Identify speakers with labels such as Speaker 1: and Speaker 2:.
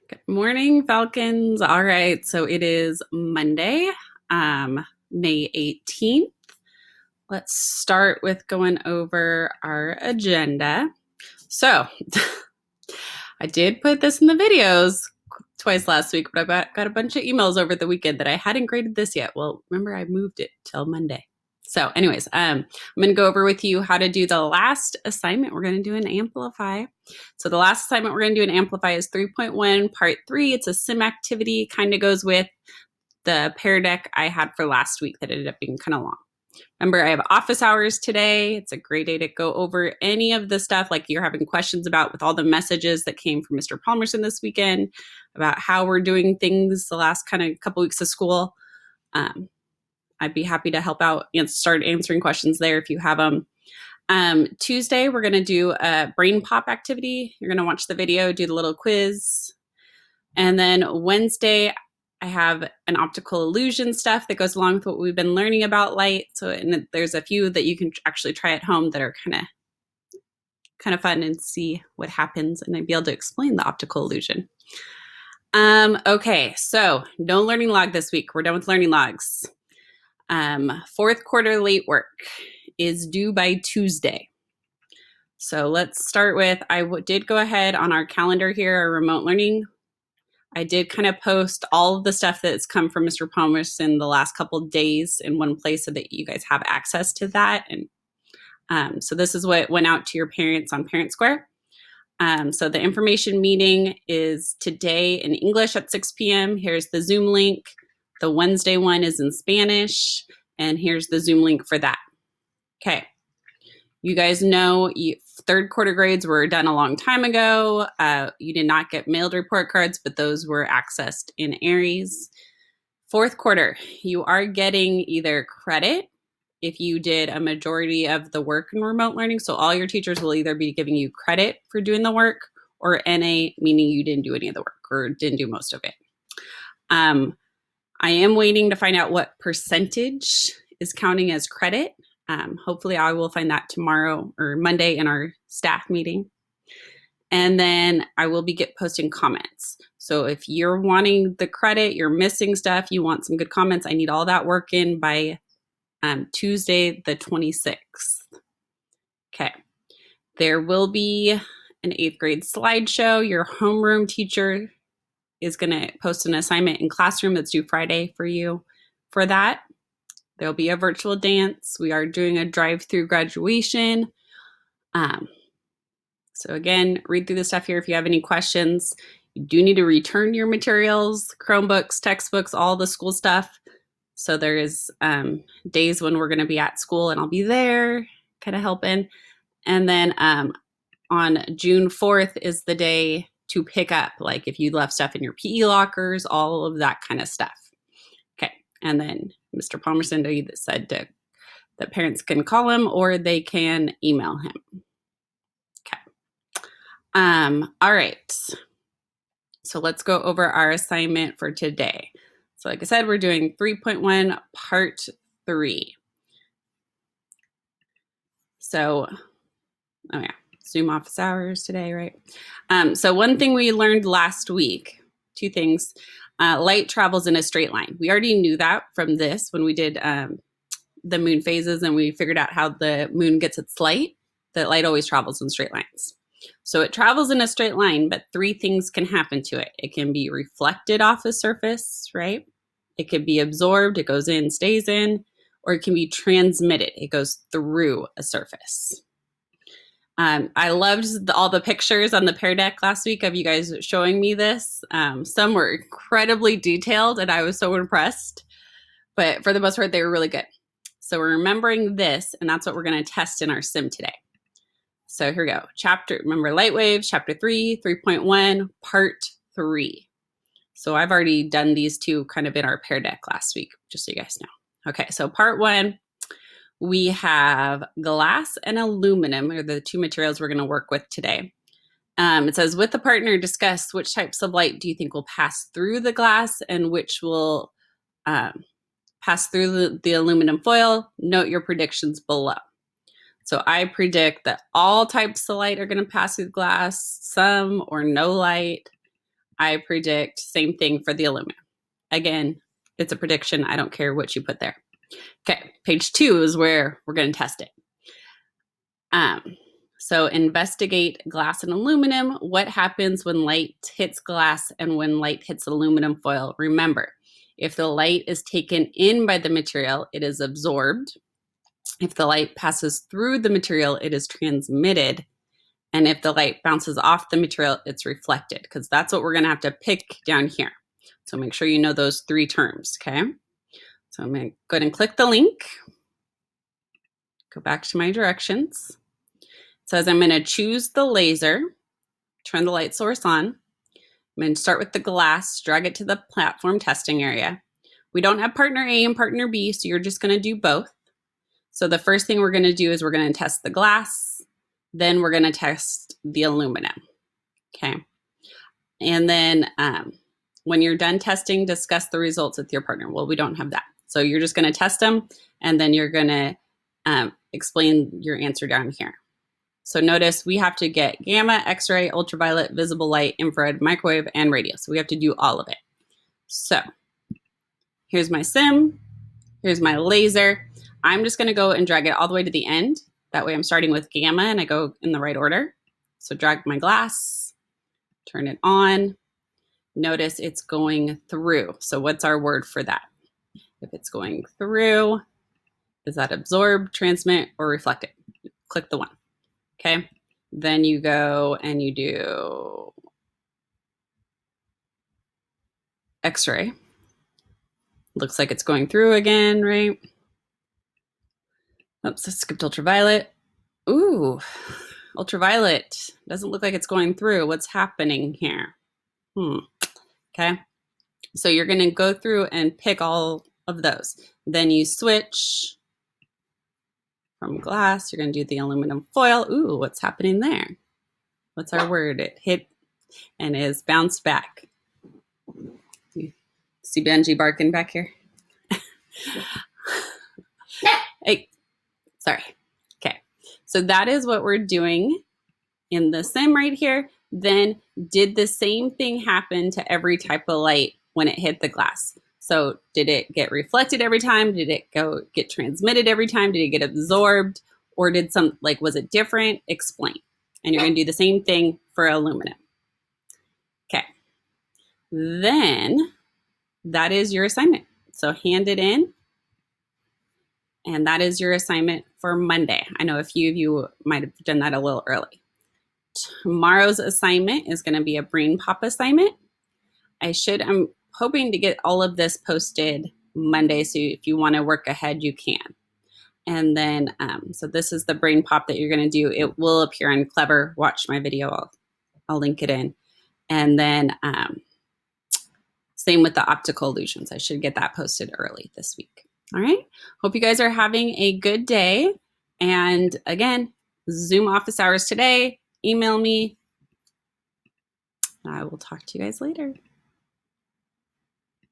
Speaker 1: Good morning, Falcons. All right, so it is Monday, May 18th. Let's start with going over our agenda. So, I did put this in the videos twice last week, but I got a bunch of emails over the weekend that I hadn't graded this yet. Well, remember, I moved it till Monday. So, anyways, I'm going to go over with you how to do the last assignment. We're going to do an Amplify. So the last assignment we're going to do an Amplify is 3.1, part 3. It's a sim activity, kind of goes with the Pear Deck I had for last week that ended up being kind of long. Remember, I have office hours today. It's a great day to go over any of the stuff like you're having questions about with all the messages that came from Mr. Palmerson this weekend about how we're doing things the last kind of couple weeks of school. I'd be happy to help out and start answering questions there if you have them. Tuesday, we're going to do a brain pop activity. You're going to watch the video, do the little quiz. And then Wednesday, I have an optical illusion stuff that goes along with what we've been learning about light. So and there's a few that you can actually try at home that are kind of fun and see what happens. And I'd be able to explain the optical illusion. Okay, so no learning log this week. We're done with learning logs. Fourth quarter late work is due by Tuesday. So let's start with, I did go ahead on our calendar here, our remote learning. I did kind of post all of the stuff that's come from Mr. Palmerson the last couple of days in one place so that you guys have access to that. And so this is what went out to your parents on Parent Square. So the information meeting is today in English at 6 p.m. Here's the Zoom link. The Wednesday one is in Spanish, and here's the Zoom link for that. Okay. You guys know third quarter grades were done a long time ago. You did not get mailed report cards, but those were accessed in Aries. Fourth quarter, you are getting either credit if you did a majority of the work in remote learning. So all your teachers will either be giving you credit for doing the work, or NA, meaning you didn't do any of the work or didn't do most of it. I am waiting to find out what percentage is counting as credit. Hopefully I will find that tomorrow or Monday in our staff meeting. And then I will be posting comments. So if you're wanting the credit, you're missing stuff, you want some good comments, I need all that work in by Tuesday the 26th. Okay. There will be an 8th grade slideshow. Your homeroom teacher is going to post an assignment in classroom that's due Friday for you for that. There'll be a virtual dance. We are doing a drive-through graduation. So again, read through the stuff here if you have any questions. You do need to return your materials, Chromebooks, textbooks, all the school stuff. So there is days when we're going to be at school and I'll be there kind of helping. And then on June 4th is the day to pick up, like if you left stuff in your PE lockers, all of that kind of stuff. Okay. And then Mr. Palmerson said that parents can call him or they can email him. Okay. All right. So let's go over our assignment for today. So like I said, we're doing 3.1 part 3. So, oh yeah, Zoom office hours today, right? So one thing we learned last week, 2 things. Light travels in a straight line. We already knew that from this when we did the moon phases and we figured out how the moon gets its light, that light always travels in straight lines. So it travels in a straight line, but 3 things can happen to it. It can be reflected off a surface, right? It could be absorbed, it goes in, stays in, or it can be transmitted. It goes through a surface. I loved all the pictures on the Pear Deck last week of you guys showing me this. Some were incredibly detailed and I was so impressed, but for the most part, they were really good. So we're remembering this, and that's what we're going to test in our sim today. So here we go. Remember light waves, chapter 3, 3.1, part 3. So I've already done these 2 kind of in our Pear Deck last week, just so you guys know. Okay, so part 1, we have glass and aluminum are the 2 materials we're going to work with today. It says, with the partner, discuss which types of light do you think will pass through the glass and which will pass through the aluminum foil. Note your predictions below. So I predict that all types of light are going to pass through glass, some or no light. I predict same thing for the aluminum. Again, it's a prediction. I don't care what you put there. Okay, page 2 is where we're going to test it. So investigate glass and aluminum. What happens when light hits glass and when light hits aluminum foil? Remember, if the light is taken in by the material, it is absorbed. If the light passes through the material, it is transmitted. And if the light bounces off the material, it's reflected, because that's what we're going to have to pick down here. So make sure you know those 3 terms, okay? So I'm going to go ahead and click the link. Go back to my directions. It says I'm going to choose the laser, turn the light source on. I'm going to start with the glass, drag it to the platform testing area. We don't have partner A and partner B, so you're just going to do both. So the first thing we're going to do is we're going to test the glass, then we're going to test the aluminum, okay? And then when you're done testing, discuss the results with your partner. Well, we don't have that. So you're just going to test them, and then you're going to explain your answer down here. So notice we have to get gamma, X-ray, ultraviolet, visible light, infrared, microwave, and radio. So we have to do all of it. So here's my sim. Here's my laser. I'm just going to go and drag it all the way to the end. That way I'm starting with gamma and I go in the right order. So drag my glass, turn it on. Notice it's going through. So what's our word for that? If it's going through, is that absorb, transmit, or reflected? Click the one. Okay, then you go and you do X-ray. Looks like it's going through again, right? Oops, I skipped ultraviolet. Ooh, ultraviolet. Doesn't look like it's going through. What's happening here? Okay, so you're going to go through and pick all of those. Then you switch from glass. You're going to do the aluminum foil. Ooh, what's happening there? What's our word? It hit and is bounced back. You see Benji barking back here? Hey, sorry. Okay, so that is what we're doing in the sim right here. Then did the same thing happen to every type of light when it hit the glass? So did it get reflected every time? Did it get transmitted every time? Did it get absorbed? Or did was it different? Explain. And you're going to do the same thing for aluminum. Okay. Then that is your assignment. So hand it in. And that is your assignment for Monday. I know a few of you might have done that a little early. Tomorrow's assignment is going to be a brain pop assignment. I'm hoping to get all of this posted Monday, so if you want to work ahead, you can. And then, so this is the brain pop that you're going to do. It will appear on Clever. Watch my video. I'll link it in. And then same with the optical illusions. I should get that posted early this week. All right. Hope you guys are having a good day. And again, Zoom office hours today. Email me. I will talk to you guys later.